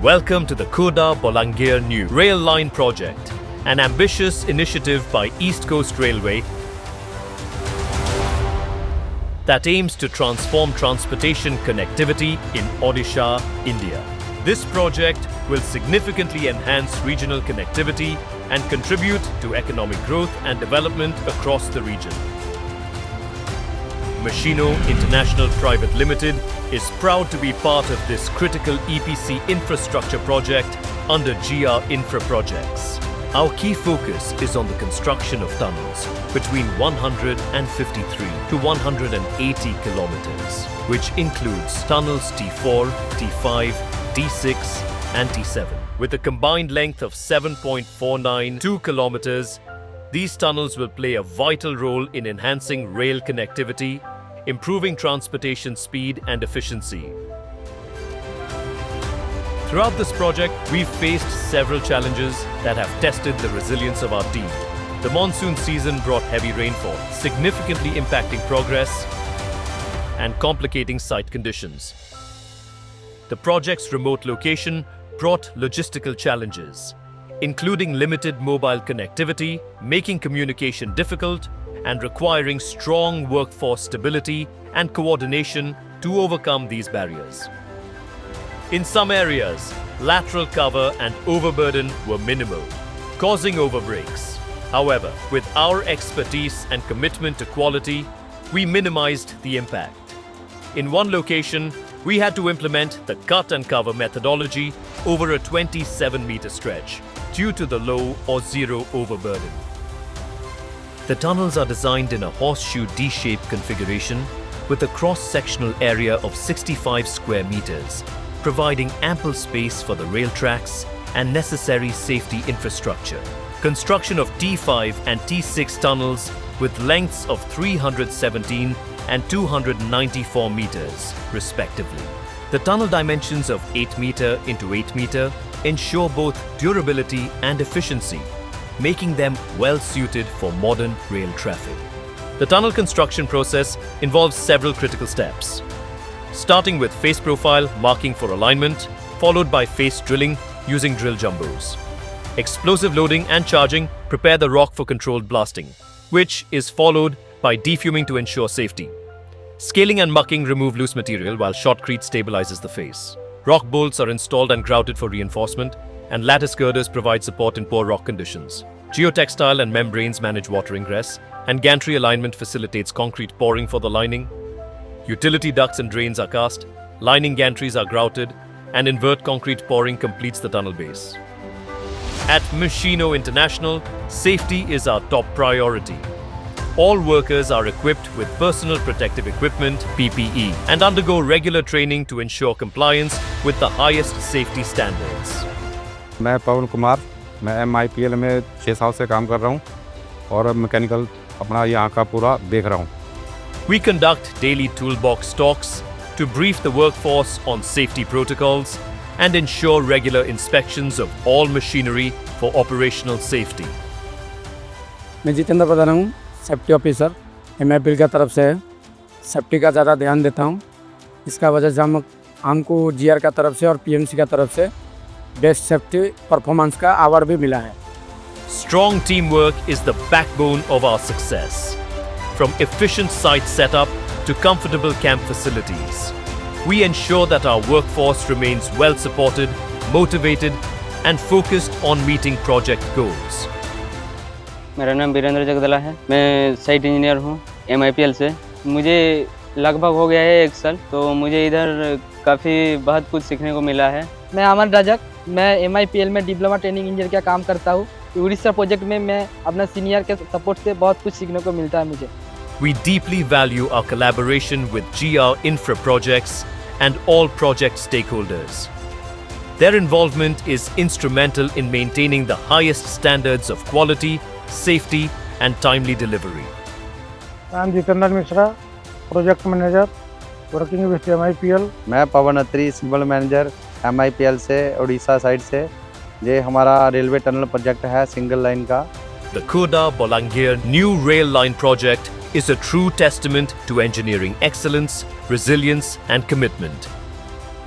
Welcome to the Koda Bolangir New Rail Line Project, an ambitious initiative by East Coast Railway that aims to transform transportation connectivity in Odisha, India. This project will significantly enhance regional connectivity and contribute to economic growth and development across the region. Machino International Pvt. Ltd. is proud to be part of this critical EPC infrastructure project under GR Infraprojects. Our key focus is on the construction of tunnels between 153 to 180 kilometers, which includes tunnels T4, T5, T6 and T7. With a combined length of 7.492 kilometers, these tunnels will play a vital role in enhancing rail connectivity, improving transportation speed and efficiency. Throughout this project, we've faced several challenges that have tested the resilience of our team. The monsoon season brought heavy rainfall, significantly impacting progress and complicating site conditions. The project's remote location brought logistical challenges, including limited mobile connectivity, making communication difficult, and requiring strong workforce stability and coordination to overcome these barriers. In some areas, lateral cover and overburden were minimal, causing overbreaks. However, with our expertise and commitment to quality, we minimized the impact. In one location, we had to implement the cut and cover methodology over a 27-meter stretch due to the low or zero overburden. The tunnels are designed in a horseshoe D-shaped configuration with a cross-sectional area of 65 square meters, providing ample space for the rail tracks and necessary safety infrastructure. Construction of T5 and T6 tunnels with lengths of 317 and 294 meters, respectively. The tunnel dimensions of 8 meter into 8 meter ensure both durability and efficiency, making them well suited for modern rail traffic. The tunnel construction process involves several critical steps, starting with face profile marking for alignment, followed by face drilling using drill jumbos. Explosive loading and charging prepare the rock for controlled blasting, which is followed by defuming to ensure safety. Scaling and mucking remove loose material while shotcrete stabilizes the face. Rock bolts are installed and grouted for reinforcement, and lattice girders provide support in poor rock conditions. Geotextile and membranes manage water ingress, and gantry alignment facilitates concrete pouring for the lining. Utility ducts and drains are cast, lining gantries are grouted, and invert concrete pouring completes the tunnel base. At Machino International, safety is our top priority. All workers are equipped with personal protective equipment, PPE, and undergo regular training to ensure compliance with the highest safety standards. मैं पवन कुमार, मैं MIPL में 6 साल से काम कर रहा हूँ और मैकेनिकल अपना यहाँ का पूरा देख रहा हूँ. We conduct daily toolbox talks to brief the workforce on safety protocols and ensure regular inspections of all machinery for operational safety. मैं जितेंद्र प्रधान हूँ, सेफ्टी ऑफिसर MIPL की तरफ से सेफ्टी का ज़्यादा ध्यान देता हूँ. इसका वजह से हमको GR का तरफ से और PMC का तरफ से बेस्ट सेफ्टी परफॉर्मेंस का अवार्ड भी मिला है. Strong teamwork is the backbone of our success. From efficient site setup to comfortable camp facilities, we ensure that our workforce remains well supported, motivated, and focused on meeting project goals. मेरा नाम वीरेंद्र जगदला है. मैं site engineer हूँ MIPL से. मुझे लगभग हो गया है 1 साल, तो मुझे इधर काफ़ी बहुत कुछ सीखने को मिला है. मैं अमन राजक, मैं MIPL में डिप्लोमा ट्रेनिंग इंजीनियर का काम करता हूँ. उड़ीसा प्रोजेक्ट में मैं अपना सीनियर के सपोर्ट से बहुत कुछ सीखने को मिलता है मुझे. We deeply value our collaboration with GR Infraprojects and all project stakeholders. Their involvement is instrumental in maintaining the highest standards of quality, safety, and timely delivery. I am Jitendra Mishra, project manager working with MIPL. मैं पवन अत्री, civil manager MIPL से Orissa side से. ये हमारा railway tunnel project है single line का. The Koda Bolangir New Rail Line Project is a true testament to engineering excellence, resilience, and commitment.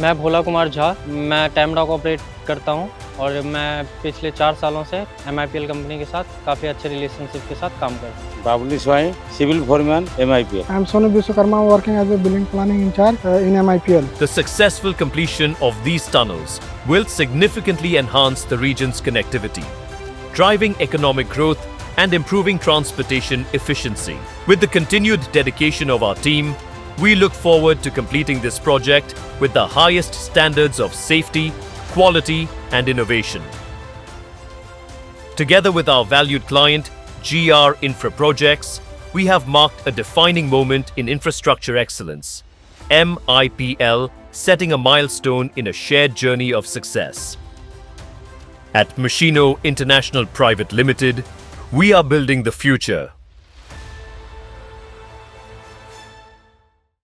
मैं भोला कुमार झा, मैं time dock operate करता हूं और मैं पिछले 4 सालों से MIPL कंपनी के साथ काफ़ी अच्छे रिलेशनशिप के साथ काम कर रहा हूं। Babuli Swain, civil foreman, MIPL. I am Sonu Vishwakarma working as a billing planning in charge in MIPL. The successful completion of these tunnels will significantly enhance the region's connectivity, driving economic growth and improving transportation efficiency. With the continued dedication of our team, we look forward to completing this project with the highest standards of safety, quality and innovation. Together with our valued client, GR Infraprojects, we have marked a defining moment in infrastructure excellence. MIPL setting a milestone in a shared journey of success. At Machino International Pvt Ltd, we are building the future